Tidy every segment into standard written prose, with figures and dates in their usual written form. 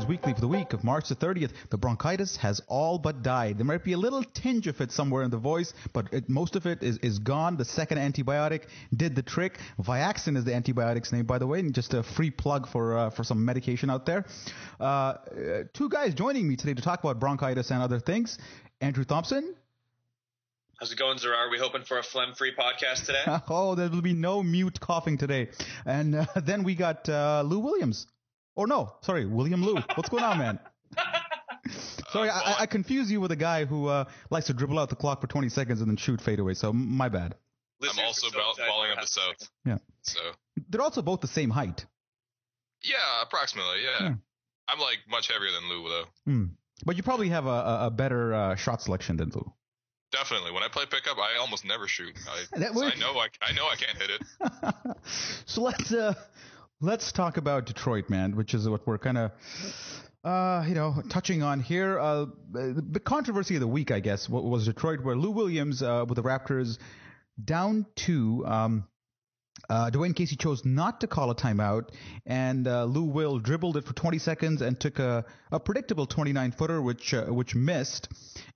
Weekly for the week of March the 30th. The bronchitis has all but died. There might be a little tinge of it somewhere in the voice, but most of it is gone. The second antibiotic did the trick. Viaxin is the antibiotic's name, by the way, and just a free plug for some medication out there. Two guys joining me today to talk about bronchitis and other things. Andrew Thompson. How's it going, Zara? Are we hoping for a phlegm-free podcast today? Oh, there will be no mute coughing today. And then we got Lou Williams. Or no, sorry, William Lou. What's going on, man? Sorry, I confuse you with a guy who likes to dribble out the clock for 20 seconds and then shoot fadeaway, so my bad. I'm also balling up the South. Yeah. So they're also both the same height. Yeah, approximately, yeah. I'm like much heavier than Lou, though. But you probably have a better shot selection than Lou. Definitely. When I play pickup, I almost never shoot. I know I can't hit it. So let's talk about Detroit, man, which is what we're kind of touching on here. The controversy of the week, I guess, was Detroit, where Lou Williams with the Raptors down 2. Dwane Casey chose not to call a timeout, and Lou Will dribbled it for 20 seconds and took a predictable 29-footer, which missed.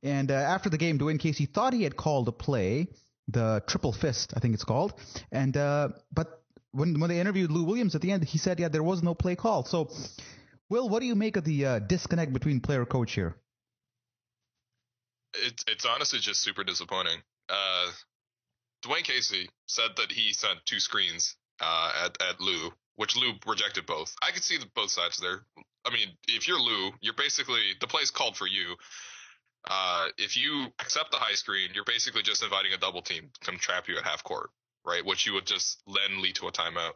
And after the game, Dwane Casey thought he had called a play, the triple fist, I think it's called. And but when they interviewed Lou Williams at the end, he said, yeah, there was no play call. So, Will, what do you make of the disconnect between player coach here? It's honestly just super disappointing. Dwane Casey said that he sent 2 screens at Lou, which Lou rejected both. I could see both sides there. I mean, if you're Lou, you're basically – the play's called for you. If you accept the high screen, you're basically just inviting a double team to come trap you at half court, right, which you would just then lead to a timeout.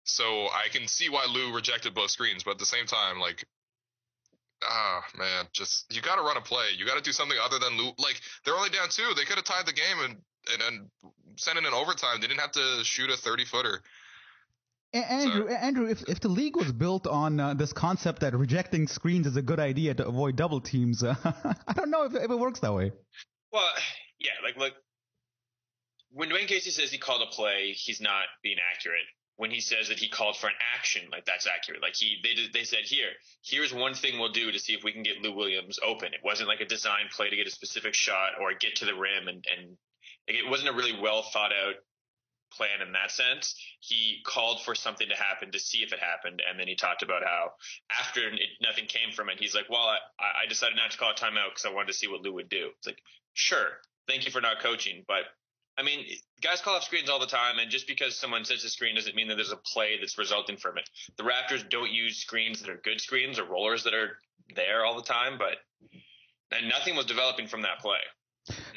So I can see why Lou rejected both screens, but at the same time, like – man, just – you got to run a play. You got to do something other than Lou. Like, they're only down 2. They could have tied the game and sent it in overtime. They didn't have to shoot a 30-footer. Andrew, if the league was built on this concept that rejecting screens is a good idea to avoid double teams, I don't know if it works that way. Well, yeah, look, when Dwane Casey says he called a play, he's not being accurate. When he says that he called for an action, like, that's accurate. Like, they said, here's one thing we'll do to see if we can get Lou Williams open. It wasn't like a design play to get a specific shot or get to the rim, and it wasn't a really well thought out plan in that sense. He called for something to happen to see if it happened, and then he talked about how after nothing came from it, he's like, well, I decided not to call a timeout because I wanted to see what Lou would do. It's like, sure, thank you for not coaching, but I mean, guys call off screens all the time, and just because someone sets a screen doesn't mean that there's a play that's resulting from it. The Raptors don't use screens that are good screens or rollers that are there all the time, and nothing was developing from that play.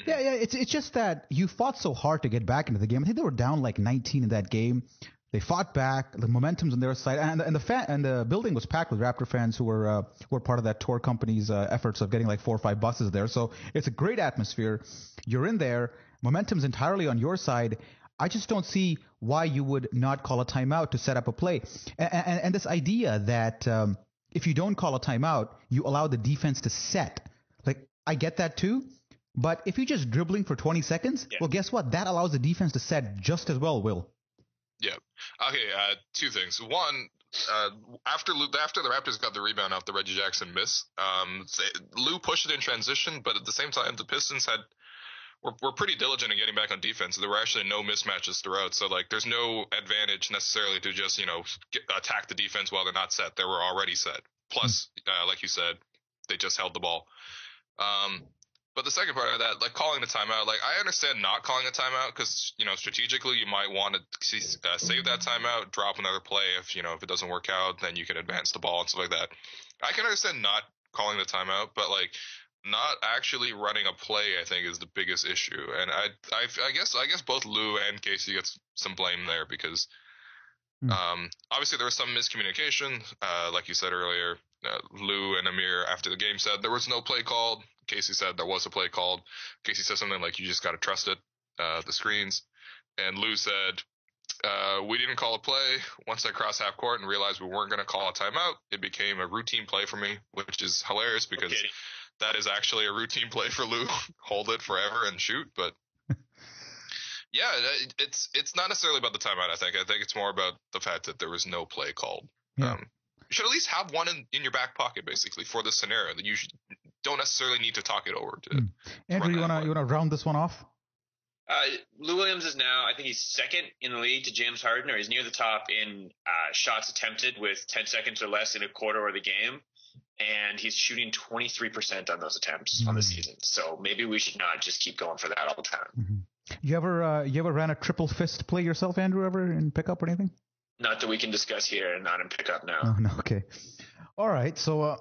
Yeah, it's just that you fought so hard to get back into the game. I think they were down like 19 in that game. They fought back. The momentum's on their side, and the building was packed with Raptor fans who were part of that tour company's efforts of getting like 4 or 5 buses there. So it's a great atmosphere. You're in there. Momentum's entirely on your side. I just don't see why you would not call a timeout to set up a play. And this idea that if you don't call a timeout, you allow the defense to set. Like, I get that too. But if you're just dribbling for 20 seconds, well, guess what? That allows the defense to set just as well, Will. Yeah. Okay, 2 things. One, after the Raptors got the rebound off the Reggie Jackson miss, Lou pushed it in transition, but at the same time, the Pistons were pretty diligent in getting back on defense. There were actually no mismatches throughout, so like there's no advantage necessarily to just attack the defense while they're not set. They were already set. Plus, like you said, they just held the ball. But the second part of that, like calling the timeout, like I understand not calling a timeout because, strategically you might want to save that timeout, drop another play. If it doesn't work out, then you can advance the ball and stuff like that. I can understand not calling the timeout, but like not actually running a play, I think, is the biggest issue. And I guess both Lou and Casey gets some blame there because obviously there was some miscommunication. Like you said earlier, Lou and Amir after the game said there was no play called. Casey said there was a play called. Casey said something like, you just got to trust it, the screens. And Lou said, we didn't call a play. Once I crossed half court and realized we weren't going to call a timeout, it became a routine play for me, which is hilarious because that is actually a routine play for Lou. Hold it forever and shoot. But yeah, it's not necessarily about the timeout, I think. I think it's more about the fact that there was no play called. Yeah. should at least have one in your back pocket, basically, for this scenario. That you don't necessarily need to talk it over to. Andrew, you wanna round this one off? Lou Williams is now, I think he's second in the league to James Harden, or he's near the top in shots attempted with 10 seconds or less in a quarter of the game. And he's shooting 23% on those attempts on the season. So maybe we should not just keep going for that all the time. Mm-hmm. You ever ran a triple fist play yourself, Andrew, ever in pickup or anything? Not that we can discuss here, and not in pickup now. Oh, no, okay. All right, so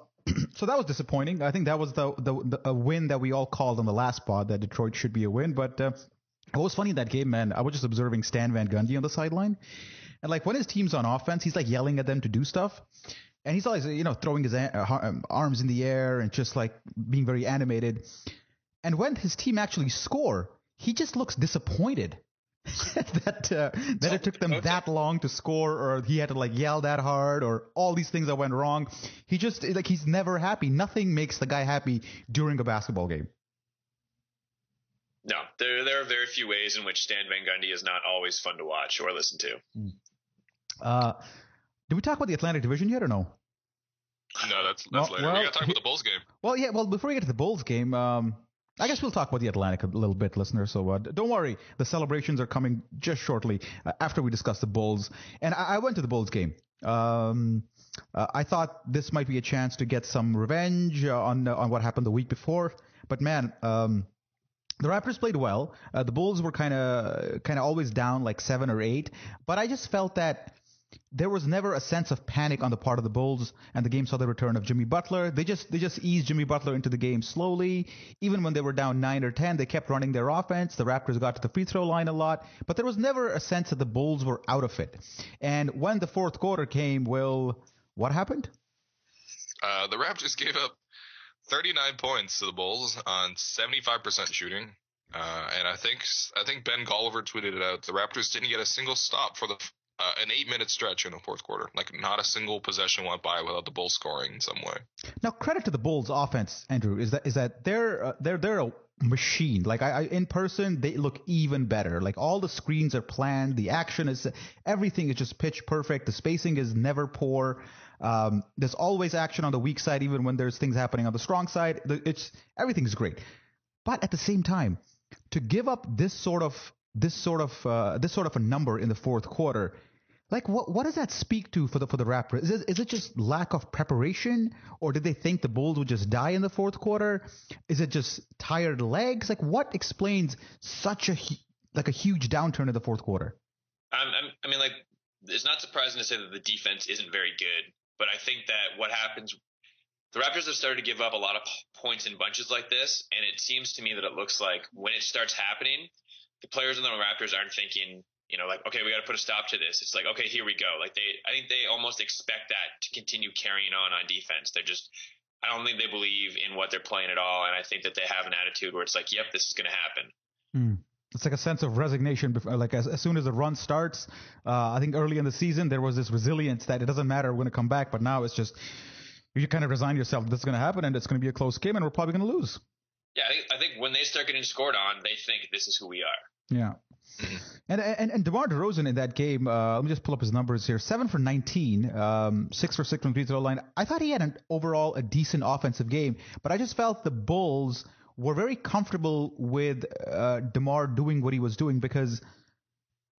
so that was disappointing. I think that was a win that we all called on the last pod that Detroit should be a win. But what was funny in that game, man, I was just observing Stan Van Gundy on the sideline. And, like, when his team's on offense, he's, like, yelling at them to do stuff. And he's always, throwing his arms in the air and just, like, being very animated. And when his team actually score, he just looks disappointed that it took them that long to score, or he had to, like, yell that hard, or all these things that went wrong. He just, like, he's never happy. Nothing makes the guy happy during a basketball game. No, there are very few ways in which Stan Van Gundy is not always fun to watch or listen to. Did we talk about the Atlantic Division yet or no? No, that's later. We got to talk about the Bulls game. Well, yeah. Well, before we get to the Bulls game, I guess we'll talk about the Atlantic a little bit, listener. So don't worry. The celebrations are coming just shortly after we discuss the Bulls. And I went to the Bulls game. I thought this might be a chance to get some revenge on what happened the week before. But, man, the Raptors played well. The Bulls were kind of always down like 7 or 8. But I just felt that there was never a sense of panic on the part of the Bulls, and the game saw the return of Jimmy Butler. They just eased Jimmy Butler into the game slowly. Even when they were down 9 or 10, they kept running their offense. The Raptors got to the free throw line a lot, but there was never a sense that the Bulls were out of it. And when the fourth quarter came, Will, what happened? The Raptors gave up 39 points to the Bulls on 75% shooting. And I think Ben Golliver tweeted it out. The Raptors didn't get a single stop for an 8-minute stretch in the fourth quarter. Like, not a single possession went by without the Bulls scoring in some way. Now, credit to the Bulls offense, Andrew, is that they're a machine. Like, in person, they look even better. Like, all the screens are planned, the action is, everything is just pitch perfect. The spacing is never poor. There's always action on the weak side, even when there's things happening on the strong side. Everything's great. But at the same time, to give up this sort of a number in the fourth quarter, like, what does that speak to for the Raptors? Is it just lack of preparation, or did they think the Bulls would just die in the fourth quarter? Is it just tired legs? Like, what explains such a huge downturn in the fourth quarter? I mean, like, it's not surprising to say that the defense isn't very good, but I think that what happens, the Raptors have started to give up a lot of points in bunches like this, and it seems to me that it looks like when it starts happening, the players in the Raptors aren't thinking, like, okay, we got to put a stop to this. It's like, okay, here we go. Like, I think they almost expect that to continue carrying on defense. I don't think they believe in what they're playing at all, and I think that they have an attitude where it's like, yep, this is going to happen. It's like a sense of resignation. Like, as soon as the run starts, I think early in the season there was this resilience that it doesn't matter, we're going to come back. But now it's just, you kind of resign yourself. This is going to happen, and it's going to be a close game, and we're probably going to lose. Yeah, I think when they start getting scored on, they think this is who we are. Yeah. And DeMar DeRozan in that game, let me just pull up his numbers here. 7 for 19, 6 for 6 from free throw line. I thought he had overall a decent offensive game, but I just felt the Bulls were very comfortable with DeMar doing what he was doing, because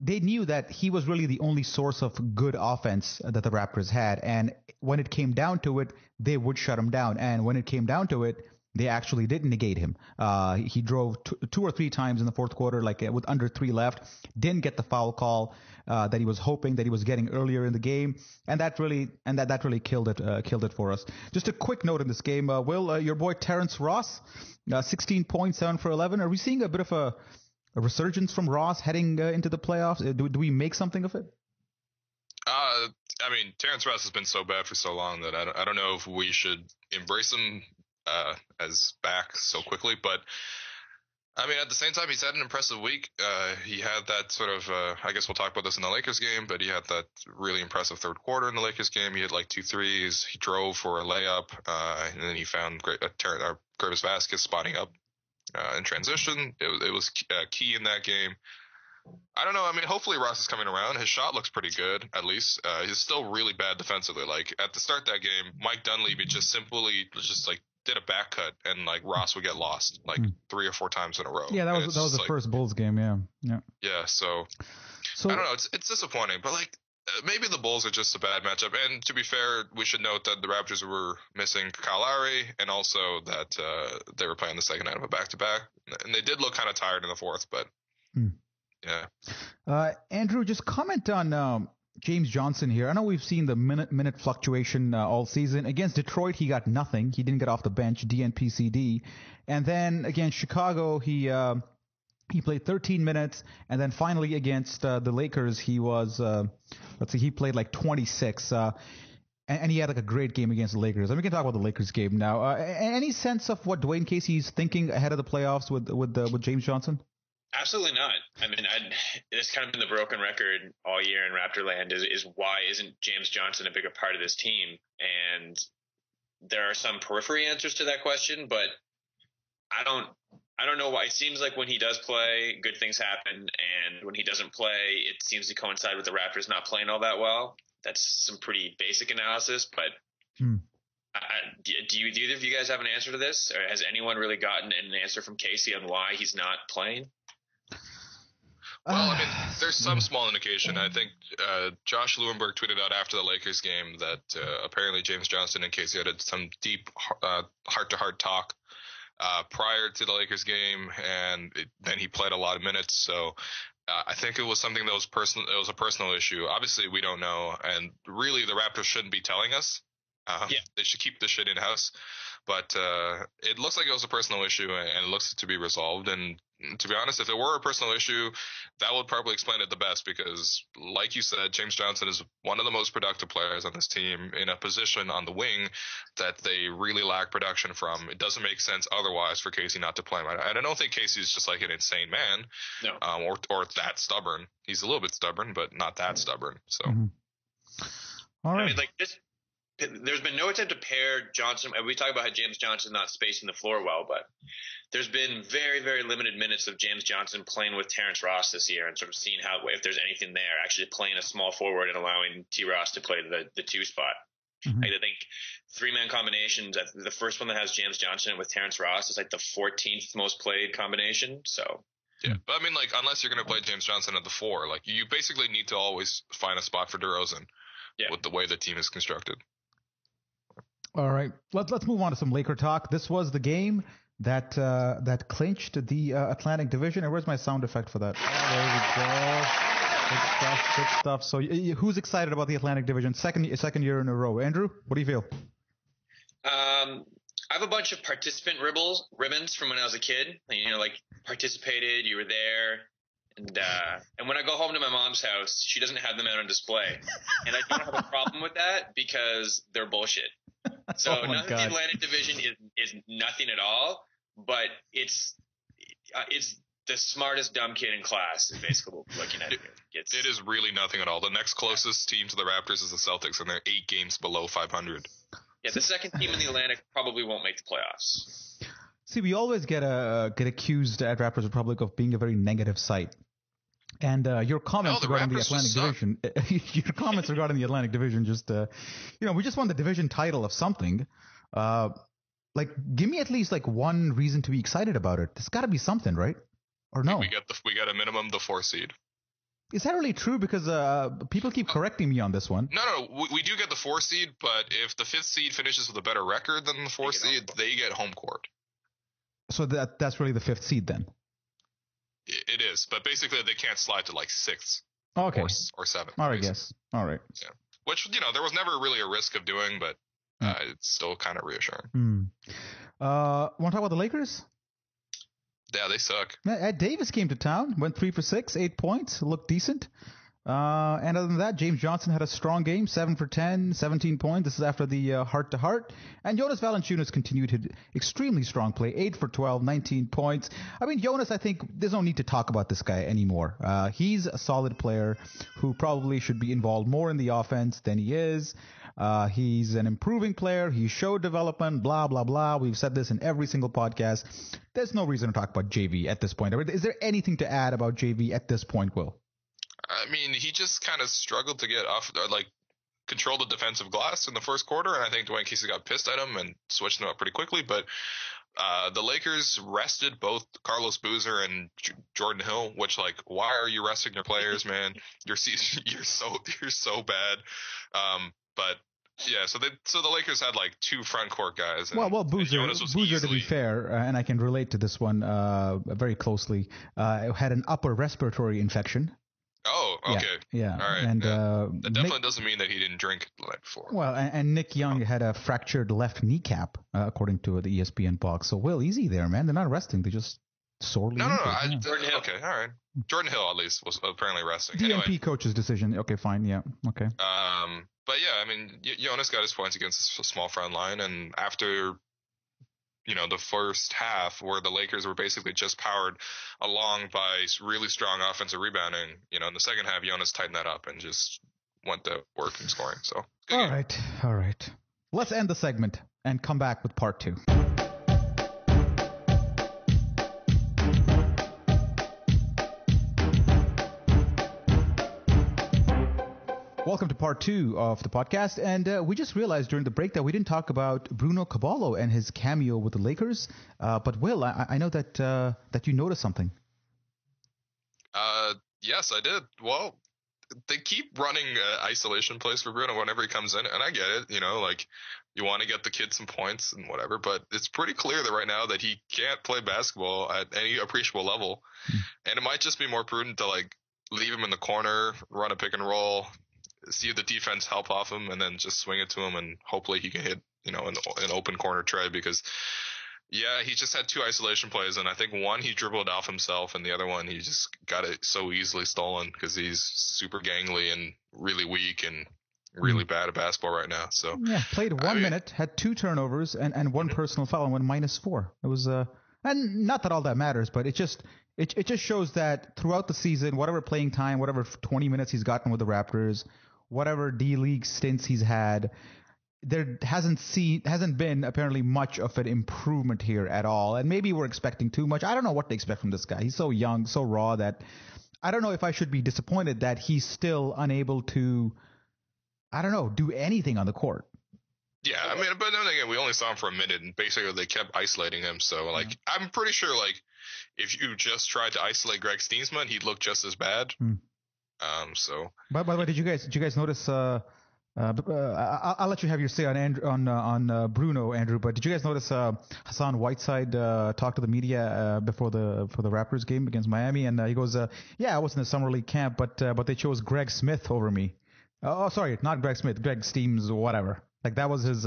they knew that he was really the only source of good offense that the Raptors had. And when it came down to it, they would shut him down. And when it came down to it, they actually didn't negate him. He drove 2 or 3 times in the fourth quarter, like with under 3 left. Didn't get the foul call that he was hoping that he was getting earlier in the game, and that really killed it for us. Just a quick note in this game, Will, your boy Terrence Ross, 16 points, 7 for 11. Are we seeing a bit of a resurgence from Ross heading into the playoffs? Do we make something of it? I mean, Terrence Ross has been so bad for so long that I don't know if we should embrace him as back so quickly, but I mean, at the same time, he's had an impressive week. He had that sort of, I guess we'll talk about this in the Lakers game, but he had that really impressive third quarter in the Lakers game. He had like 2 threes. He drove for a layup, and then he found Greivis Vasquez spotting up in transition. It was key in that game. I don't know. I mean, hopefully Ross is coming around. His shot looks pretty good, at least. He's still really bad defensively. Like, at the start of that game, Mike Dunleavy just like did a back cut, and like Ross would get lost like 3 or 4 times in a row. Yeah, that was the like, first Bulls game. Yeah. Yeah. So I don't know. It's disappointing, but like maybe the Bulls are just a bad matchup. And to be fair, we should note that the Raptors were missing Kyle Lowry, and also that they were playing the second night of a back-to-back, and they did look kind of tired in the fourth, but yeah. Andrew, just comment on James Johnson here. I know we've seen the minute fluctuation all season. Against Detroit, he got nothing. He didn't get off the bench, DNP-CD. And then against Chicago, he played 13 minutes. And then finally against the Lakers, he was, he played like 26. And he had like a great game against the Lakers. And we can talk about the Lakers game now. Any sense of what Dwane Casey is thinking ahead of the playoffs with James Johnson? Absolutely not. I mean, it's kind of been the broken record all year in Raptorland is why isn't James Johnson a bigger part of this team? And there are some periphery answers to that question, but I don't know why. It seems like when he does play, good things happen, and when he doesn't play, it seems to coincide with the Raptors not playing all that well. That's some pretty basic analysis, but do either of you guys have an answer to this? Or has anyone really gotten an answer from Casey on why he's not playing? Well, I mean, there's some small indication. I think Josh Lewenberg tweeted out after the Lakers game that apparently James Johnson and Casey had some deep heart-to-heart talk prior to the Lakers game, and then he played a lot of minutes. So I think it was something that was personal. It was a personal issue. Obviously, we don't know, and really, the Raptors shouldn't be telling us. They should keep this shit in-house. But it looks like it was a personal issue, and it looks to be resolved. And to be honest, if it were a personal issue, that would probably explain it the best because, like you said, James Johnson is one of the most productive players on this team in a position on the wing that they really lack production from. It doesn't make sense otherwise for Casey not to play him. And I don't think Casey is just like an insane man or that stubborn. He's a little bit stubborn, but not that stubborn. So, All right. I mean, like this. There's been no attempt to pair Johnson. We talk about how James Johnson not spacing the floor well, but there's been very, very limited minutes of James Johnson playing with Terrence Ross this year and sort of seeing if there's anything there, actually playing a small forward and allowing T. Ross to play the 2 spot. I think 3-man combinations, the first one that has James Johnson with Terrence Ross is like the 14th most played combination. So yeah, but I mean, like, unless you're going to play James Johnson at the 4, like, you basically need to always find a spot for DeRozan with the way the team is constructed. All right, let's move on to some Laker talk. This was the game that clinched the Atlantic Division. And where's my sound effect for that? Oh, there we go. Good stuff. So, who's excited about the Atlantic Division? Second year in a row. Andrew, what do you feel? I have a bunch of participant ribbons from when I was a kid. You know, like participated, you were there. And when I go home to my mom's house, she doesn't have them out on display. And I don't have a problem with that because they're bullshit. So not that the Atlantic Division is nothing at all, but it's the smartest dumb kid in class is basically what we're looking at. It is really nothing at all. The next closest team to the Raptors is the Celtics, and they're 8 games below 500. Yeah, the second team in the Atlantic probably won't make the playoffs. See, we always get accused at Raptors Republic of being a very negative site. And your comments regarding the Atlantic Division, your comments regarding the Atlantic Division, just we just won the division title of something. Like, give me at least like one reason to be excited about it. There's got to be something, right? Or no? We got a minimum the 4 seed. Is that really true? Because people keep correcting me on this one. No, we do get the 4 seed, but if the 5th seed finishes with a better record than the 4th seed, they get home court. So that's really the 5th seed then. It is, but basically they can't slide to like 6th or 7th. All right, yes. All right. Yeah. Which, there was never really a risk of doing, but it's still kind of reassuring. Want to talk about the Lakers? Yeah, they suck. Ed Davis came to town, went 3 for 6, 8 points, looked decent. And other than that, James Johnson had a strong game, 7 for 10, 17 points. This is after the heart-to-heart. And Jonas Valanciunas continued his extremely strong play, 8 for 12, 19 points. I mean, Jonas, I think there's no need to talk about this guy anymore. He's a solid player who probably should be involved more in the offense than he is. He's an improving player. He showed development, blah, blah, blah. We've said this in every single podcast. There's no reason to talk about JV at this point. Is there anything to add about JV at this point, Will? I mean, he just kind of struggled to get off, control the defensive glass in the first quarter, and I think Dwane Casey got pissed at him and switched him up pretty quickly. But the Lakers rested both Carlos Boozer and Jordan Hill, which, why are you resting your players, man? You're so bad. But yeah, so the Lakers had 2 front court guys. And, well, Boozer to be fair, and I can relate to this one very closely, had an upper respiratory infection. Oh, okay. Yeah. All right. And that definitely doesn't mean that he didn't drink the night before. Well, and Nick Young had a fractured left kneecap, according to the ESPN box. So, Will, easy there, man. They're not resting. They're just sorely injured. Jordan Hill. Okay, all right. Jordan Hill, at least, was apparently resting. DNP anyway. Coach's decision. Okay, fine. Yeah. Okay. But yeah, I mean, Jonas got his points against a small front line, and after the first half where the Lakers were basically just powered along by really strong offensive rebounding, in the second half, Jonas tightened that up and just went to work and scoring. So, all right. Let's end the segment and come back with part 2. Welcome to part 2 of the podcast, and we just realized during the break that we didn't talk about Bruno Caboclo and his cameo with the Lakers. But Will, I know that you noticed something. Yes, I did. Well, they keep running isolation plays for Bruno whenever he comes in, and I get it. You want to get the kid some points and whatever, but it's pretty clear that right now that he can't play basketball at any appreciable level, and it might just be more prudent to leave him in the corner, run a pick and roll, see the defense help off him, and then just swing it to him, and hopefully he can hit, an open corner tray, because, yeah, he just had 2 isolation plays, and I think one he dribbled off himself, and the other one he just got it so easily stolen because he's super gangly and really weak and really bad at basketball right now. So yeah, played 1 minute, had 2 turnovers, and 1 personal foul, and went -4. It was and not that all that matters, but it just shows that throughout the season, whatever playing time, whatever 20 minutes he's gotten with the Raptors, whatever D-League stints he's had, there hasn't been apparently much of an improvement here at all. And maybe we're expecting too much. I don't know what to expect from this guy. He's so young, so raw, that I don't know if I should be disappointed that he's still unable to, do anything on the court. Yeah, I mean, but then again, we only saw him for a minute, and basically they kept isolating him. So, I'm pretty sure, if you just tried to isolate Greg Steensman, he'd look just as bad. So. By the way, did you guys notice? I'll let you have your say on Bruno, Andrew. But did you guys notice Hassan Whiteside talk to the media for the Raptors game against Miami? And he goes, "Yeah, I was in the summer league camp, but they chose Greg Smith over me." Oh, sorry, not Greg Smith, Greg Steams, whatever. That was his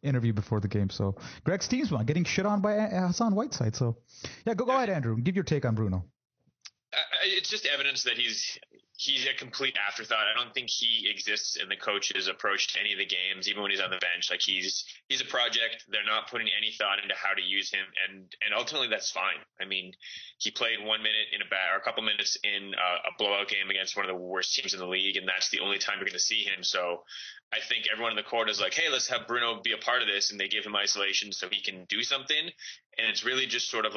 interview before the game. So Greg Steensman getting shit on by Hassan Whiteside. So yeah, go ahead, Andrew. Give your take on Bruno. It's just evidence that he's a complete afterthought. I don't think he exists in the coach's approach to any of the games, even when he's on the bench. He's a project. They're not putting any thought into how to use him, and ultimately that's fine. I mean, he played 1 minute or a couple minutes in a blowout game against one of the worst teams in the league, and that's the only time you're going to see him. So I think everyone in the court is like, hey, let's have Bruno be a part of this, and they give him isolation so he can do something. And it's really just sort of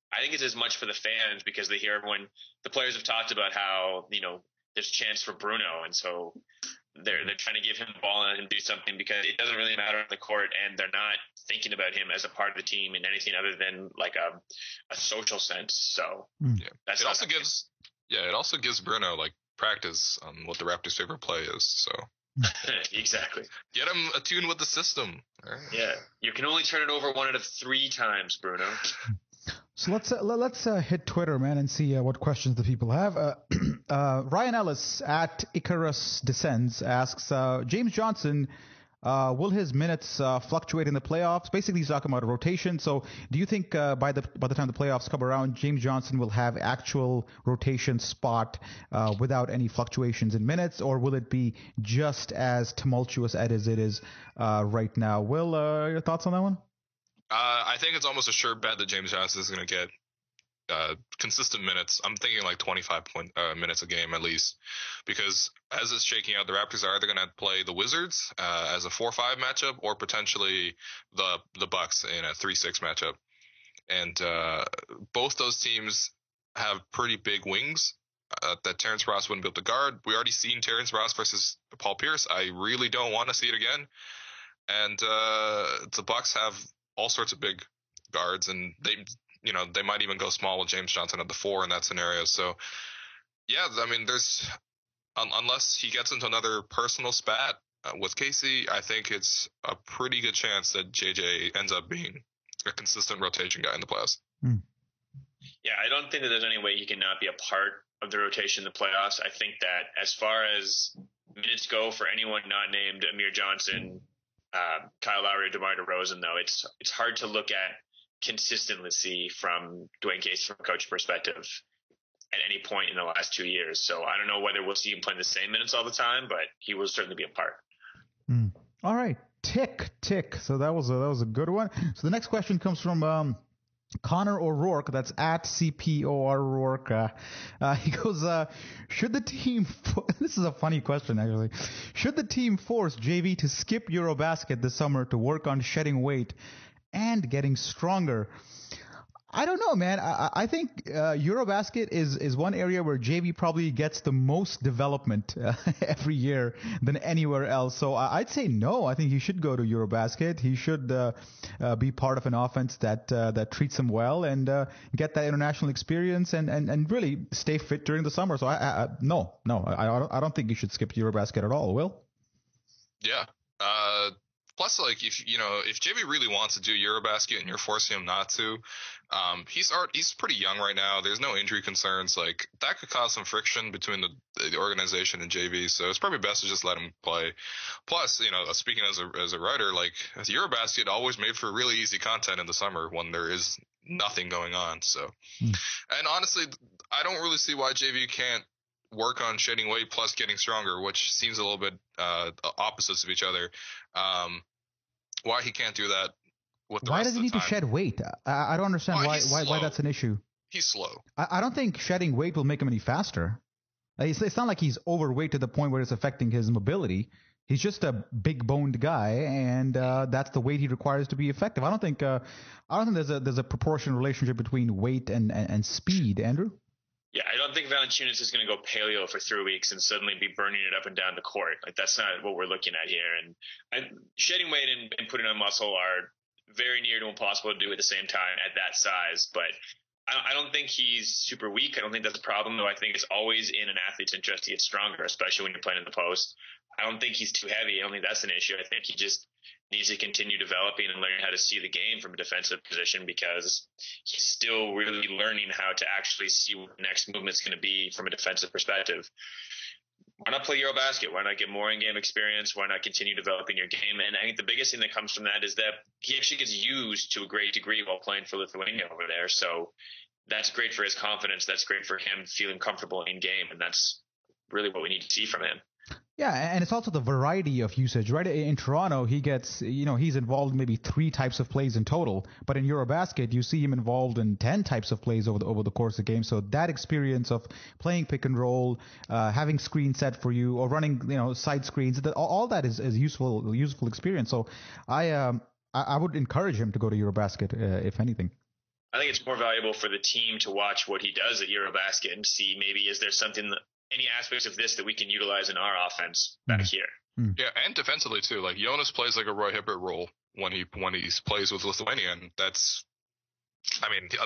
I think it's as much for the fans because they hear the players have talked about how, there's a chance for Bruno. And so they're trying to give him the ball and let him do something because it doesn't really matter on the court. And they're not thinking about him as a part of the team in anything other than a social sense. So yeah, it also gives Bruno practice on what the Raptors' favorite play is. So. Exactly. Get him attuned with the system. Right. Yeah. You can only turn it over 1 out of 3 times, Bruno. So let's hit Twitter, man, and see what questions the people have. Ryan Ellis at Icarus Descends asks, James Johnson Will his minutes fluctuate in the playoffs? Basically, he's talking about a rotation. So do you think by the time the playoffs come around, James Johnson will have actual rotation spot without any fluctuations in minutes, or will it be just as tumultuous as it is right now? Will, your thoughts on that one? I think it's almost a sure bet that James Johnson is going to get consistent minutes. I'm thinking like 25 minutes a game at least, because as it's shaking out, the Raptors are either going to play the Wizards as a 4-5 matchup, or potentially the Bucks in a 3-6 matchup. And both those teams have pretty big wings that Terrence Ross wouldn't be able to guard. We already seen Terrence Ross versus Paul Pierce. I really don't want to see it again. And the Bucks have all sorts of big guards, and they might even go small with James Johnson at the 4 in that scenario. So, yeah, I mean, there's unless he gets into another personal spat with Casey, I think it's a pretty good chance that JJ ends up being a consistent rotation guy in the playoffs. Yeah, I don't think that there's any way he cannot be a part of the rotation in the playoffs. I think that as far as minutes go for anyone not named Amir Johnson, Kyle Lowry, DeMar DeRozan, though, it's hard to look at consistency from Dwane Casey from a coach perspective at any point in the last 2 years. So I don't know whether we'll see him playing the same minutes all the time, but he will certainly be a part. All right. Tick. So that was a good one. So the next question comes from Connor O'Rourke. That's at CPOR O'Rourke. He goes, should the team this is a funny question, actually. Should the team force JV to skip EuroBasket this summer to work on shedding weight and getting stronger? I don't know, man. I think EuroBasket is one area where JV probably gets the most development every year than anywhere else. So I'd say no. I think he should go to EuroBasket. He should be part of an offense that treats him well and get that international experience and really stay fit during the summer. So no, I don't think you should skip EuroBasket at all. Will? Yeah. Plus, like, if JV really wants to do EuroBasket and you're forcing him not to, he's pretty young right now. There's no injury concerns. Like, that could cause some friction between the organization and JV. So it's probably best to just let him play. Plus, speaking as a writer, like, EuroBasket always made for really easy content in the summer when there is nothing going on. So, and honestly, I don't really see why JV can't work on shedding weight plus getting stronger, which seems a little bit opposites of each other. Why he can't do that with the why rest does he of the need time. to shed weight? I don't understand why that's an issue. He's slow. I don't think shedding weight will make him any faster. It's not like he's overweight to the point where it's affecting his mobility. He's just a big boned guy, and that's the weight he requires to be effective. I don't think there's a proportional relationship between weight and speed, Andrew. Yeah, I don't think Valanciunas is going to go paleo for 3 weeks and suddenly be burning it up and down the court. Like, that's not what we're looking at here. And shedding weight and putting on muscle are very near to impossible to do at the same time at that size. But I don't think he's super weak. I don't think that's a problem, though. I think it's always in an athlete's interest to get stronger, especially when you're playing in the post. I don't think he's too heavy. I don't think that's an issue. I think he just needs to continue developing and learning how to see the game from a defensive position, because he's still really learning how to actually see what the next movement's going to be from a defensive perspective. Why not play EuroBasket? Why not get more in-game experience? Why not continue developing your game? And I think the biggest thing that comes from that is that he actually gets used to a great degree while playing for Lithuania over there. So that's great for his confidence. That's great for him feeling comfortable in game. And that's really what we need to see from him. Yeah, and it's also the variety of usage, right? In Toronto, he gets, he's involved in maybe 3 types of plays in total. But in EuroBasket, you see him involved in 10 types of plays over the course of the game. So that experience of playing pick and roll, having screens set for you, or running, side screens, all that is useful experience. So I would encourage him to go to EuroBasket, if anything. I think it's more valuable for the team to watch what he does at EuroBasket and see maybe is there something any aspects of this that we can utilize in our offense back here. Yeah, and defensively too. Like, Jonas plays like a Roy Hibbert role when he plays with Lithuania, and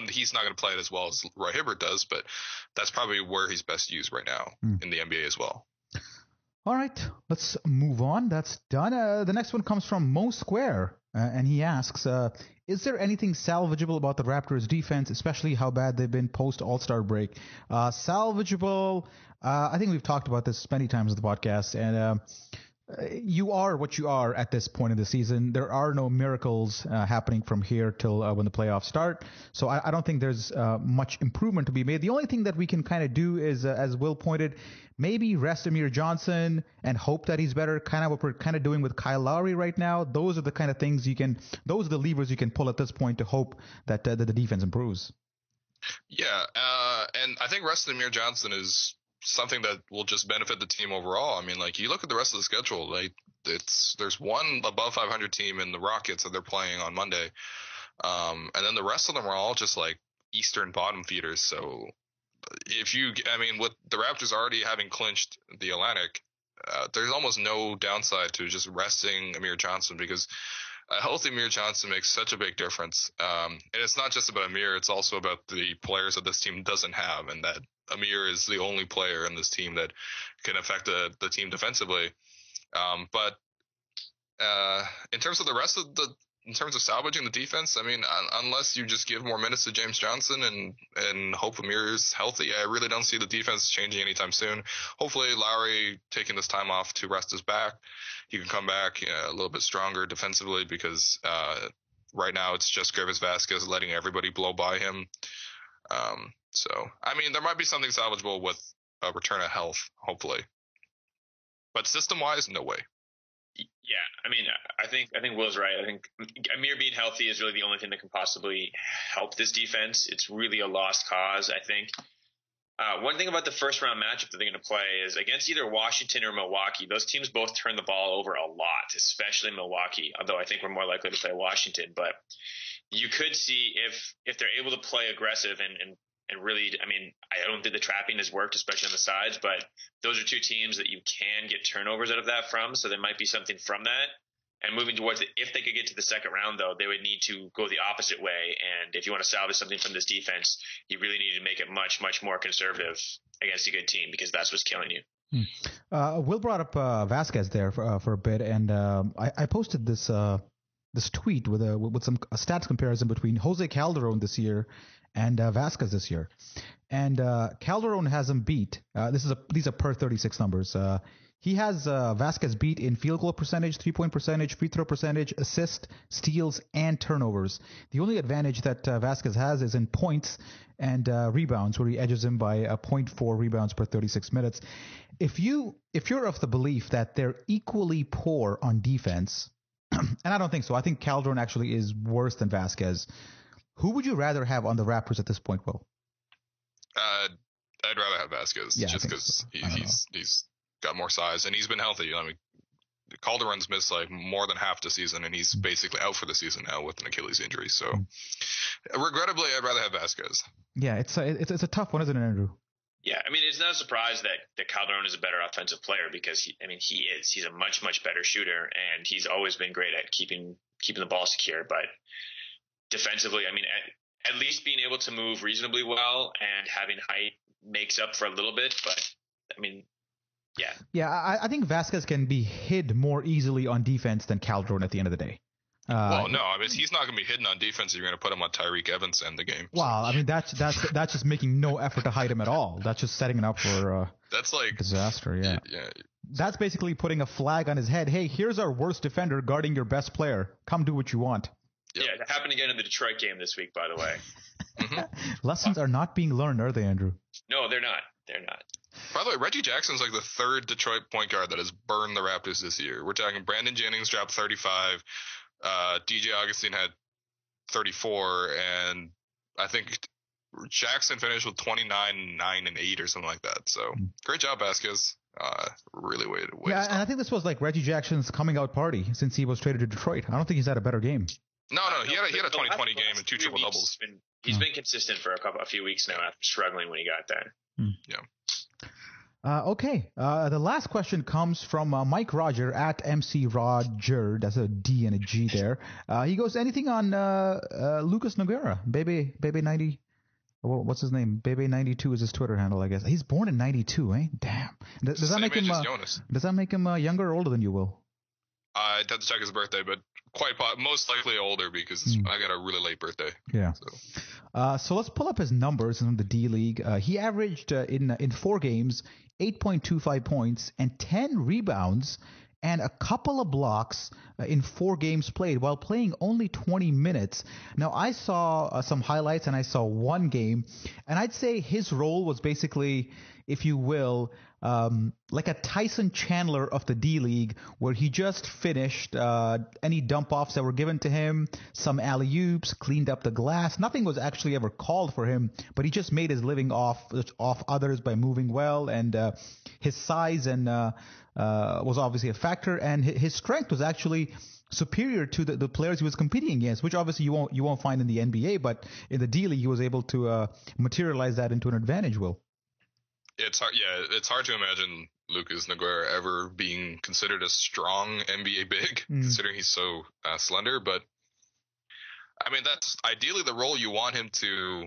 he's not going to play it as well as Roy Hibbert does, but that's probably where he's best used right now in the NBA as well. All right, let's move on. That's done. The next one comes from Mo Square, and he asks, is there anything salvageable about the Raptors' defense, especially how bad they've been post-All-Star break? Salvageable, I think we've talked about this many times in the podcast, and you are what you are at this point in the season. There are no miracles happening from here till when the playoffs start. So I don't think there's much improvement to be made. The only thing that we can kind of do is, as Will pointed, maybe rest Amir Johnson and hope that he's better. Kind of what we're kind of doing with Kyle Lowry right now. Those are the kind of things those are the levers you can pull at this point to hope that the defense improves. Yeah, and I think resting Amir Johnson is something that will just benefit the team overall. I mean, like, you look at the rest of the schedule, like, there's one above 500 team in the Rockets that they're playing on Monday, and then the rest of them are all just like Eastern bottom feeders. So with the Raptors already having clinched the Atlantic, there's almost no downside to just resting Amir Johnson, because a healthy Amir Johnson makes such a big difference. And it's not just about Amir, it's also about the players that this team doesn't have, and that Amir is the only player in this team that can affect the team defensively. But in terms of in terms of salvaging the defense, I mean, unless you just give more minutes to James Johnson and hope Amir is healthy, I really don't see the defense changing anytime soon. Hopefully Lowry taking this time off to rest his back, he can come back a little bit stronger defensively, because right now it's just Greivis, Vasquez letting everybody blow by him. So, I mean, there might be something salvageable with a return of health, hopefully. But system-wise, no way. Yeah, I mean, I think Will's right. I think Amir being healthy is really the only thing that can possibly help this defense. It's really a lost cause, I think. One thing about the first-round matchup that they're going to play is against either Washington or Milwaukee. Those teams both turn the ball over a lot, especially Milwaukee, although I think we're more likely to play Washington. But you could see if they're able to play aggressive and really, I mean, I don't think the trapping has worked, especially on the sides, but those are two teams that you can get turnovers out of that from, so there might be something from that. And moving towards it, if they could get to the second round, though, they would need to go the opposite way. And if you want to salvage something from this defense, you really need to make it much, much more conservative against a good team, because that's what's killing you. Will brought up Vasquez there for a bit, and I posted this tweet with some stats comparison between Jose Calderon this year and Vasquez this year. And Calderon has him beat. These are per 36 numbers. He has Vasquez beat in field goal percentage, 3-point percentage, free throw percentage, assist, steals, and turnovers. The only advantage that Vasquez has is in points and rebounds, where he edges him by 0.4 rebounds per 36 minutes. If you're of the belief that they're equally poor on defense, and I don't think so. I think Calderon actually is worse than Vasquez. Who would you rather have on the Raptors at this point, Will? I'd rather have Vasquez, just because he's got more size and he's been healthy. I mean, Calderon's missed like more than half the season, and he's basically out for the season now with an Achilles injury. So, regrettably, I'd rather have Vasquez. Yeah, it's a tough one, isn't it, Andrew? Yeah, I mean, it's not a surprise that Calderon is a better offensive player, because he's a much, much better shooter, and he's always been great at keeping the ball secure. But defensively, I mean, at least being able to move reasonably well and having height makes up for a little bit. But I mean, yeah. Yeah, I think Vasquez can be hid more easily on defense than Calderon at the end of the day. Well, no, I mean, he's not going to be hidden on defense if you're going to put him on Tyreek Evans to end the game. Well, I mean, that's just making no effort to hide him at all. That's just setting it up for that's like disaster. Yeah. That's basically putting a flag on his head. Hey, here's our worst defender guarding your best player. Come do what you want. Yep. Yeah, it happened again in the Detroit game this week, by the way. Lessons are not being learned, are they, Andrew? No, they're not. They're not. By the way, Reggie Jackson's like the third Detroit point guard that has burned the Raptors this year. We're talking Brandon Jennings dropped 35. DJ Augustine had 34, and I think Jackson finished with 29, 9, and 8 or something like that. So great job, Vasquez. Really way to and I think this was like Reggie Jackson's coming out party since he was traded to Detroit. I don't think he's had a better game. No, he had a 2020 game and 2 triple doubles. He's been consistent for a few weeks now after struggling when he got there. Yeah. Okay. The last question comes from Mike Roger at MC Roger. That's a D and a G there. He goes, anything on Lucas Nogueira? Bebe 90. What's his name? Bebe 92 is his Twitter handle, I guess. He's born in 92, eh? Damn. Does that make him younger or older than you, Will? I'd have to check his birthday, but most likely older, because I got a really late birthday. Yeah. So let's pull up his numbers in the D League. He averaged in 4 games 8.25 points and 10 rebounds and a couple of blocks in 4 games played while playing only 20 minutes. Now, I saw some highlights and I saw one game, and I'd say his role was basically, if you will, like a Tyson Chandler of the D-League, where he just finished any dump-offs that were given to him, some alley-oops, cleaned up the glass. Nothing was actually ever called for him, but he just made his living off others by moving well, and his size and was obviously a factor, and his strength was actually superior to the players he was competing against, which obviously you won't find in the NBA, but in the D-League he was able to materialize that into an advantage, Will. It's hard. Yeah, it's hard to imagine Lucas Nogueira ever being considered a strong NBA big, considering he's so slender. But I mean, that's ideally the role you want him to.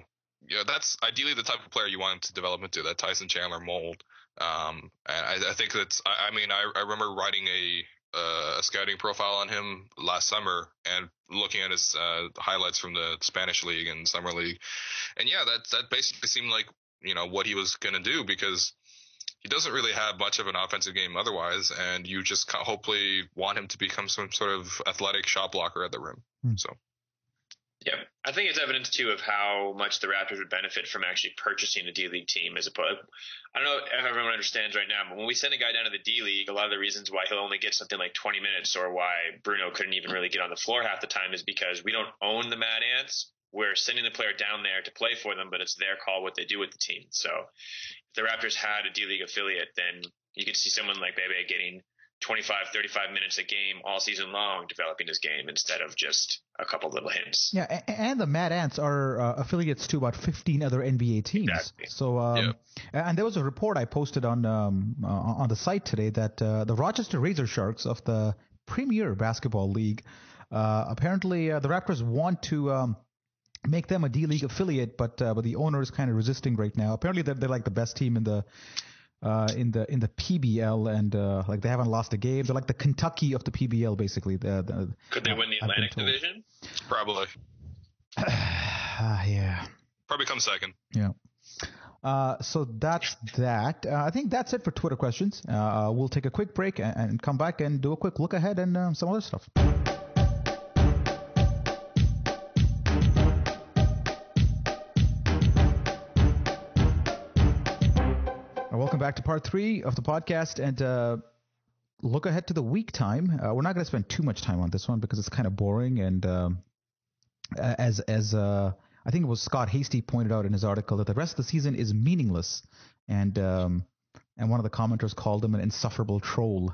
That's ideally the type of player you want him to develop into, that Tyson Chandler mold. And I think that's. I mean, I remember writing a scouting profile on him last summer and looking at his highlights from the Spanish league and summer league, and yeah, that basically seemed like what he was going to do, because he doesn't really have much of an offensive game otherwise, and you just hopefully want him to become some sort of athletic shot blocker at the rim. So, yeah, I think it's evidence too of how much the Raptors would benefit from actually purchasing the D-League team as opposed. I don't know if everyone understands right now, but when we send a guy down to the D-League, a lot of the reasons why he'll only get something like 20 minutes or why Bruno couldn't even really get on the floor half the time is because we don't own the Mad Ants. We're sending the player down there to play for them, but it's their call what they do with the team. So if the Raptors had a D-League affiliate, then you could see someone like Bebe getting 25, 35 minutes a game all season long developing his game instead of just a couple little hints. Yeah, and the Mad Ants are affiliates to about 15 other NBA teams. Exactly. So, and there was a report I posted on the site today that the Rochester Razor Sharks of the Premier Basketball League, apparently the Raptors want to make them a D-League affiliate, but the owner is kind of resisting right now. Apparently, they're like the best team in the PBL, and like they haven't lost a game. They're like the Kentucky of the PBL, basically. Could they win the Atlantic Division? Probably. Yeah. Probably come second. Yeah. So that's that. I think that's it for Twitter questions. We'll take a quick break and come back and do a quick look ahead and some other stuff. Welcome back to part 3 of the podcast, and look ahead to the week time. We're not going to spend too much time on this one because it's kind of boring, and as I think it was Scott Hasty pointed out in his article, that the rest of the season is meaningless, and one of the commenters called him an insufferable troll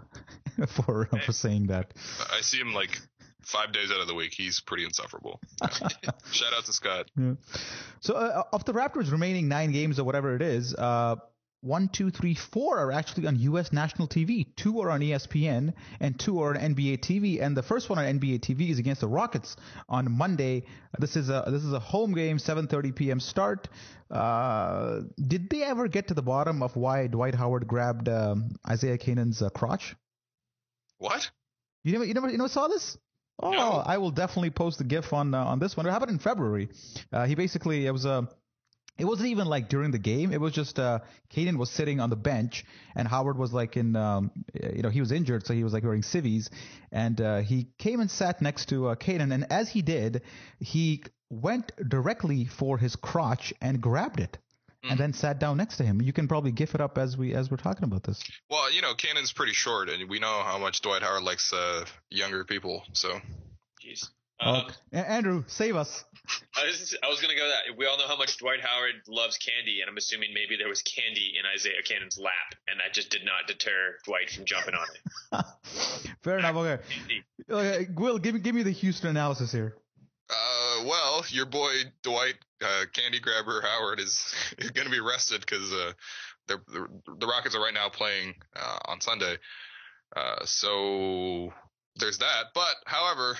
for saying that. I see him like 5 days out of the week. He's pretty insufferable. Shout out to Scott. Yeah. So of the Raptors' remaining 9 games or whatever it is, 1, 2, 3, 4 are actually on U.S. national TV. 2 are on ESPN, and 2 are on NBA TV. And the first one on NBA TV is against the Rockets on Monday. This is a home game, 7:30 p.m. start. Did they ever get to the bottom of why Dwight Howard grabbed Isaiah Canaan's crotch? What? You never saw this? Oh, no. I will definitely post the GIF on this one. It happened in February. It wasn't even like during the game. It was just Canaan was sitting on the bench, and Howard was like he was injured, so he was like wearing civvies, and he came and sat next to Canaan, and as he did, he went directly for his crotch and grabbed it, and then sat down next to him. You can probably GIF it up as we're talking about this. Well, Canaan's pretty short, and we know how much Dwight Howard likes younger people, so. Jeez. Andrew, save us. I was going to go that. We all know how much Dwight Howard loves candy, and I'm assuming maybe there was candy in Isaiah Canaan's lap, and that just did not deter Dwight from jumping on it. Fair enough. Okay. Will, give me the Houston analysis here. Well, your boy Dwight Candy Grabber Howard is going to be rested because the Rockets are right now playing on Sunday. So there's that. But, however,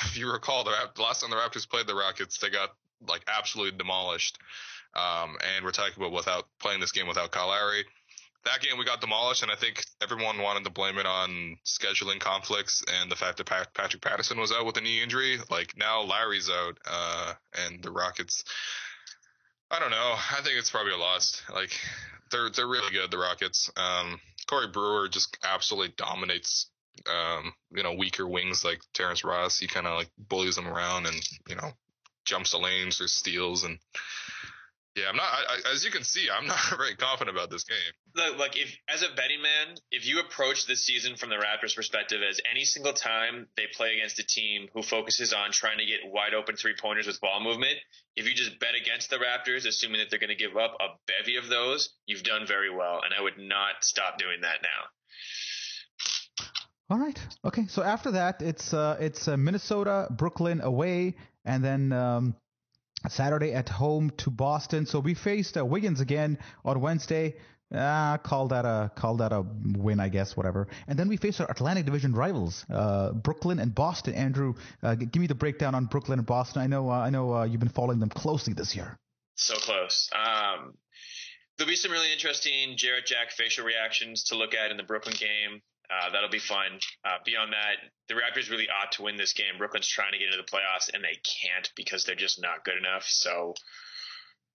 if you recall, the last time the Raptors played the Rockets, they got like absolutely demolished. And we're talking about playing this game without Kyle Lowry. That game we got demolished, and I think everyone wanted to blame it on scheduling conflicts and the fact that Patrick Patterson was out with a knee injury. Like, now Lowry's out, and the Rockets, I don't know. I think it's probably a loss. Like, they're really good, the Rockets. Corey Brewer just absolutely dominates weaker wings like Terrence Ross. He kind of like bullies them around and, jumps the lanes or steals. And yeah, I'm not, as you can see, I'm not very confident about this game. Look, if as a betting man, if you approach this season from the Raptors' perspective as any single time they play against a team who focuses on trying to get wide open 3-pointers with ball movement, if you just bet against the Raptors, assuming that they're going to give up a bevy of those, you've done very well. And I would not stop doing that now. All right. Okay. So after that, it's Minnesota, Brooklyn away, and then Saturday at home to Boston. So we faced Wiggins again on Wednesday. Call that a win, I guess, whatever. And then we faced our Atlantic Division rivals, Brooklyn and Boston. Andrew, give me the breakdown on Brooklyn and Boston. I know you've been following them closely this year. So close. There'll be some really interesting Jarrett Jack facial reactions to look at in the Brooklyn game. That'll be fun. Beyond that, the Raptors really ought to win this game. Brooklyn's trying to get into the playoffs, and they can't because they're just not good enough. So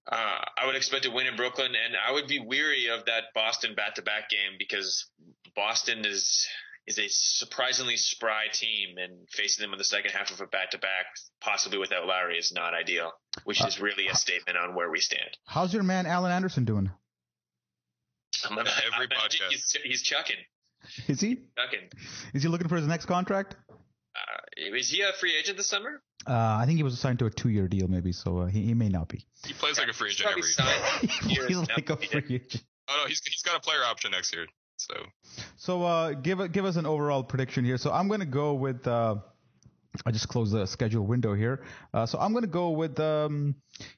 I would expect a win in Brooklyn, and I would be weary of that Boston back-to-back game because Boston is a surprisingly spry team, and facing them in the second half of a back-to-back, possibly without Lowry, is not ideal, which is really a statement on where we stand. How's your man Allen Anderson doing? Every podcast. He's chucking. Is he? Chucking. Is he looking for his next contract? Is he a free agent this summer? I think he was assigned to a 2-year deal, maybe, so he may not be. He plays like a free agent every year. He's like a free agent. Oh no, he's got a player option next year. So give us an overall prediction here. So I'm going to go with. I just closed the schedule window here. So I'm going to go with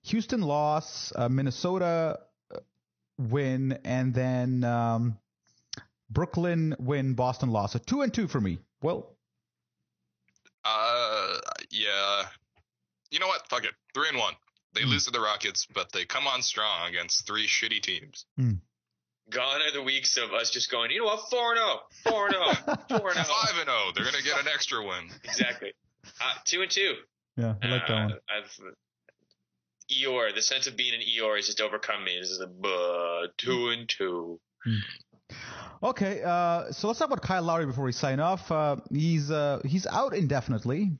Houston loss, Minnesota win, and then Brooklyn win, Boston loss. So 2-2 for me. Well. Yeah. You know what? Fuck it. 3-1. They lose to the Rockets, but they come on strong against 3 shitty teams. Gone are the weeks of us just going, you know what, 4-0, 4-0, 4-0. 5-0. They're going to get an extra win. Exactly. 2-2. Yeah, I like that one. Eeyore, the sense of being an Eeyore has just overcome me. This is a 2-2. Okay, so let's talk about Kyle Lowry before we sign off. He's out indefinitely,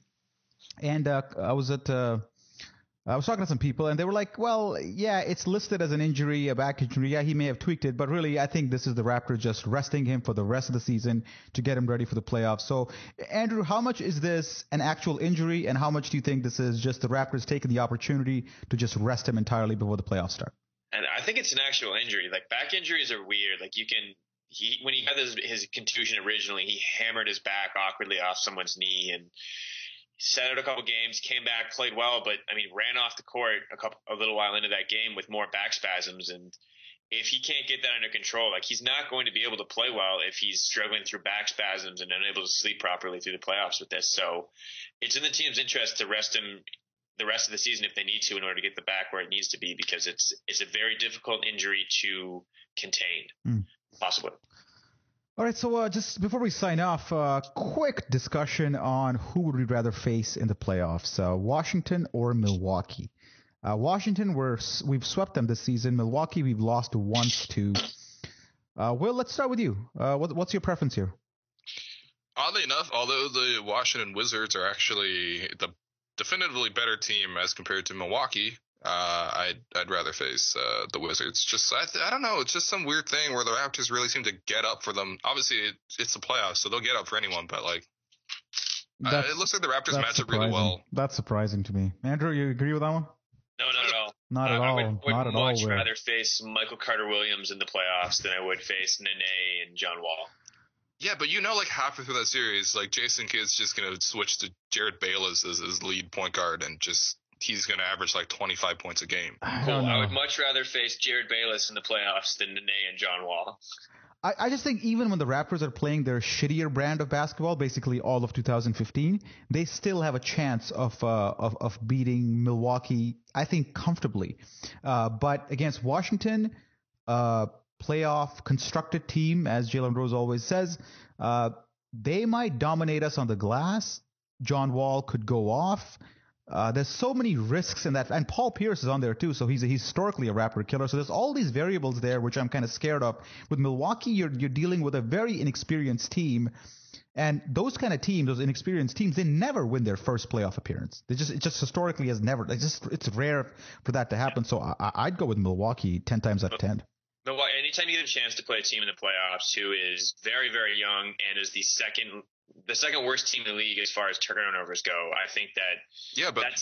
and I was talking to some people, and they were like, well, yeah, it's listed as an injury, a back injury. Yeah, he may have tweaked it, but really, I think this is the Raptors just resting him for the rest of the season to get him ready for the playoffs. So, Andrew, how much is this an actual injury, and how much do you think this is just the Raptors taking the opportunity to just rest him entirely before the playoffs start? And I think it's an actual injury. Like, back injuries are weird. Like, when he had his contusion originally, he hammered his back awkwardly off someone's knee and sat out a couple games, came back, played well, but ran off the court a little while into that game with more back spasms. And if he can't get that under control, like, he's not going to be able to play well if he's struggling through back spasms and unable to sleep properly through the playoffs with this. So it's in the team's interest to rest him the rest of the season if they need to in order to get the back where it needs to be, because it's a very difficult injury to contain, possibly. All right, so just before we sign off, quick discussion on who would we rather face in the playoffs, Washington or Milwaukee. Washington, we've swept them this season. Milwaukee, we've lost once to. Will, let's start with you. What's your preference here? Oddly enough, although the Washington Wizards are actually the definitively better team as compared to Milwaukee, I'd rather face the Wizards. Just I don't know. It's just some weird thing where the Raptors really seem to get up for them. Obviously, it's the playoffs, so they'll get up for anyone. But it looks like the Raptors match up really well. That's surprising to me. Andrew, you agree with that one? No, not at all. Not at all. I would much rather face Michael Carter-Williams in the playoffs than I would face Nene and John Wall. Yeah, but halfway through that series, Jason Kidd's just going to switch to Jared Bayless as his lead point guard, and he's going to average 25 points a game. I would much rather face Jared Bayless in the playoffs than Nene and John Wall. I just think even when the Raptors are playing their shittier brand of basketball, basically all of 2015, they still have a chance of beating Milwaukee, I think, comfortably. But against Washington, playoff constructed team, as Jalen Rose always says, they might dominate us on the glass. John Wall could go off. There's so many risks in that, and Paul Pierce is on there too, so he's historically a Raptor killer. So there's all these variables there, which I'm kind of scared of. With Milwaukee, you're dealing with a very inexperienced team, and those kind of teams, those inexperienced teams, they never win their first playoff appearance. It just historically has never. It's rare for that to happen. So I'd go with Milwaukee 10 times out of 10. Milwaukee, anytime you get a chance to play a team in the playoffs who is very, very young and is the second worst team in the league as far as turnovers go, I think that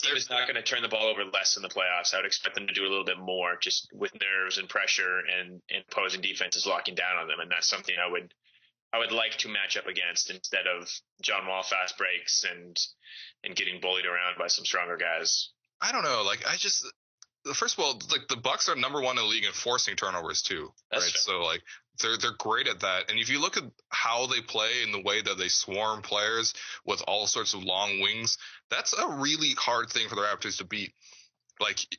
team is not going to turn the ball over less in the playoffs. I would expect them to do a little bit more, just with nerves and pressure and opposing defenses locking down on them, and that's something I would like to match up against instead of John Wall fast breaks and getting bullied around by some stronger guys. I don't know. First of all, the Bucks are number one in the league in forcing turnovers too, right? So they're great at that. And if you look at how they play and the way that they swarm players with all sorts of long wings, that's a really hard thing for the Raptors to beat.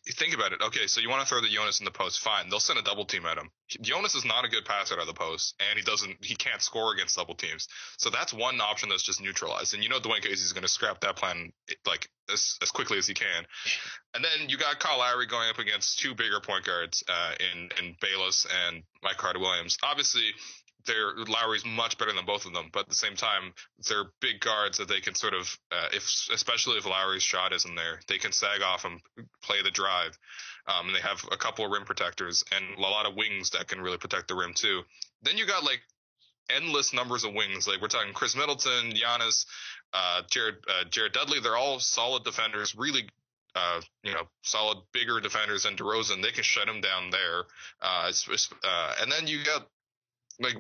Think about it. Okay, so you want to throw the Jonas in the post, fine. They'll send a double team at him. Jonas is not a good passer out of the post, and he can't score against double teams. So that's one option that's just neutralized. And Dwane Casey is going to scrap that plan as quickly as he can. And then you got Kyle Lowry going up against two bigger point guards in Bayless and Mike Carter-Williams. Obviously, Lowry's much better than both of them, but at the same time, they're big guards that they can sort of, especially if Lowry's shot isn't there, they can sag off and play the drive. And they have a couple of rim protectors and a lot of wings that can really protect the rim too. Then you got endless numbers of wings. We're talking Chris Middleton, Giannis, Jared Dudley. They're all solid defenders, really solid bigger defenders than DeRozan. They can shut him down there. And then you got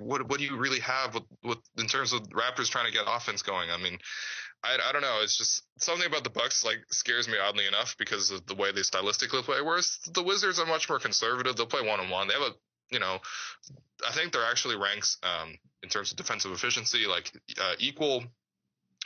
what do you really have with in terms of Raptors trying to get offense going? I mean, I don't know. It's just something about the Bucks scares me oddly enough because of the way they stylistically play. Whereas the Wizards are much more conservative. They'll play 1-on-1. They have I think they're actually ranks in terms of defensive efficiency equal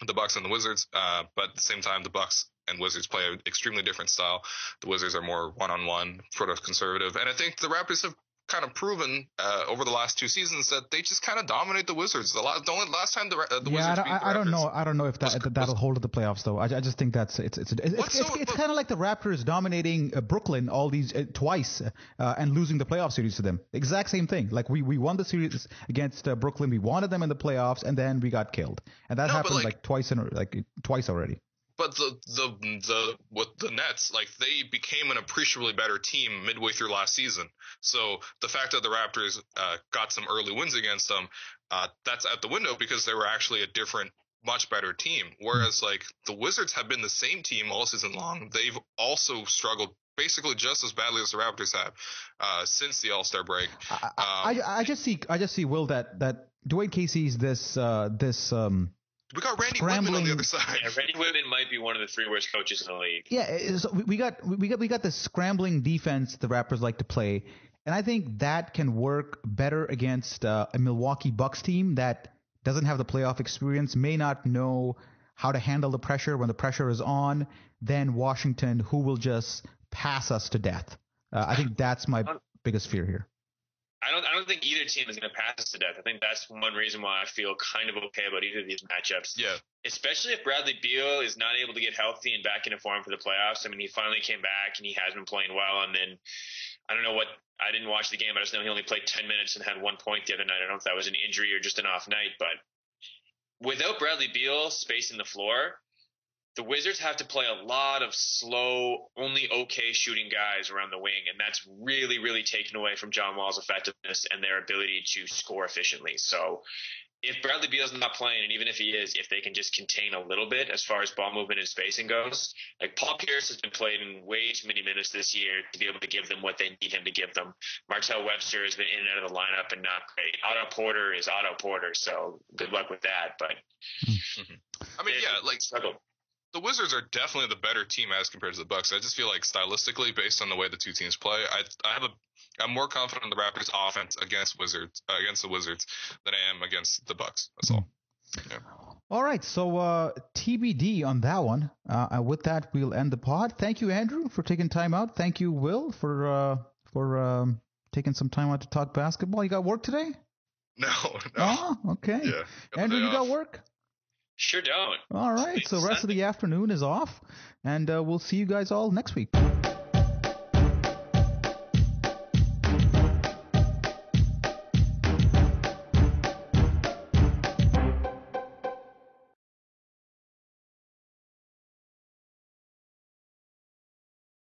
the Bucks and the Wizards. But at the same time, the Bucks and Wizards play an extremely different style. The Wizards are more 1-on-1, sort of conservative, and I think the Raptors have kind of proven over the last two seasons that they just kind of dominate the Wizards. The only last time the Wizards beat the Raptors. I don't know if that'll hold at the playoffs though. I just think it's kind of like the Raptors dominating Brooklyn all these twice and losing the playoff series to them. Exact same thing. We won the series against Brooklyn. We wanted them in the playoffs and then we got killed. And that happened twice already. But with the Nets, they became an appreciably better team midway through last season. So the fact that the Raptors got some early wins against them, that's out the window because they were actually a different, much better team. Whereas the Wizards have been the same team all season long. They've also struggled basically just as badly as the Raptors have since the All-Star break. I just see Will that Dwane Casey's this. We got Randy Whitman on the other side. Yeah, Randy Whitman might be one of the three worst coaches in the league. Yeah, so we got this scrambling defense the Raptors like to play, and I think that can work better against a Milwaukee Bucks team that doesn't have the playoff experience, may not know how to handle the pressure when the pressure is on, than Washington, who will just pass us to death. I think that's my biggest fear here. I don't think either team is going to pass us to death. I think that's one reason why I feel kind of okay about either of these matchups. Yeah. Especially if Bradley Beal is not able to get healthy and back into form for the playoffs. I mean, he finally came back and he has been playing well. And then I don't know I didn't watch the game. I just know he only played 10 minutes and had 1 point the other night. I don't know if that was an injury or just an off night. But without Bradley Beal spacing the floor, the Wizards have to play a lot of slow, only okay shooting guys around the wing, and that's really, really taken away from John Wall's effectiveness and their ability to score efficiently. So if Bradley Beal's not playing, and even if he is, if they can just contain a little bit as far as ball movement and spacing goes, Paul Pierce has been playing way too many minutes this year to be able to give them what they need him to give them. Martell Webster has been in and out of the lineup and not great. Otto Porter is Otto Porter, so good luck with that. But I mean, struggle. The Wizards are definitely the better team as compared to the Bucks. I just feel stylistically, based on the way the two teams play, I'm more confident in the Raptors' offense against the Wizards than I am against the Bucks. That's all. Yeah. All right, so TBD on that one. With that, we'll end the pod. Thank you, Andrew, for taking time out. Thank you, Will, for taking some time out to talk basketball. You got work today? No. Oh, okay. Yeah. Andrew, you got work? Sure don't. All right. So rest of the afternoon is off, and we'll see you guys all next week.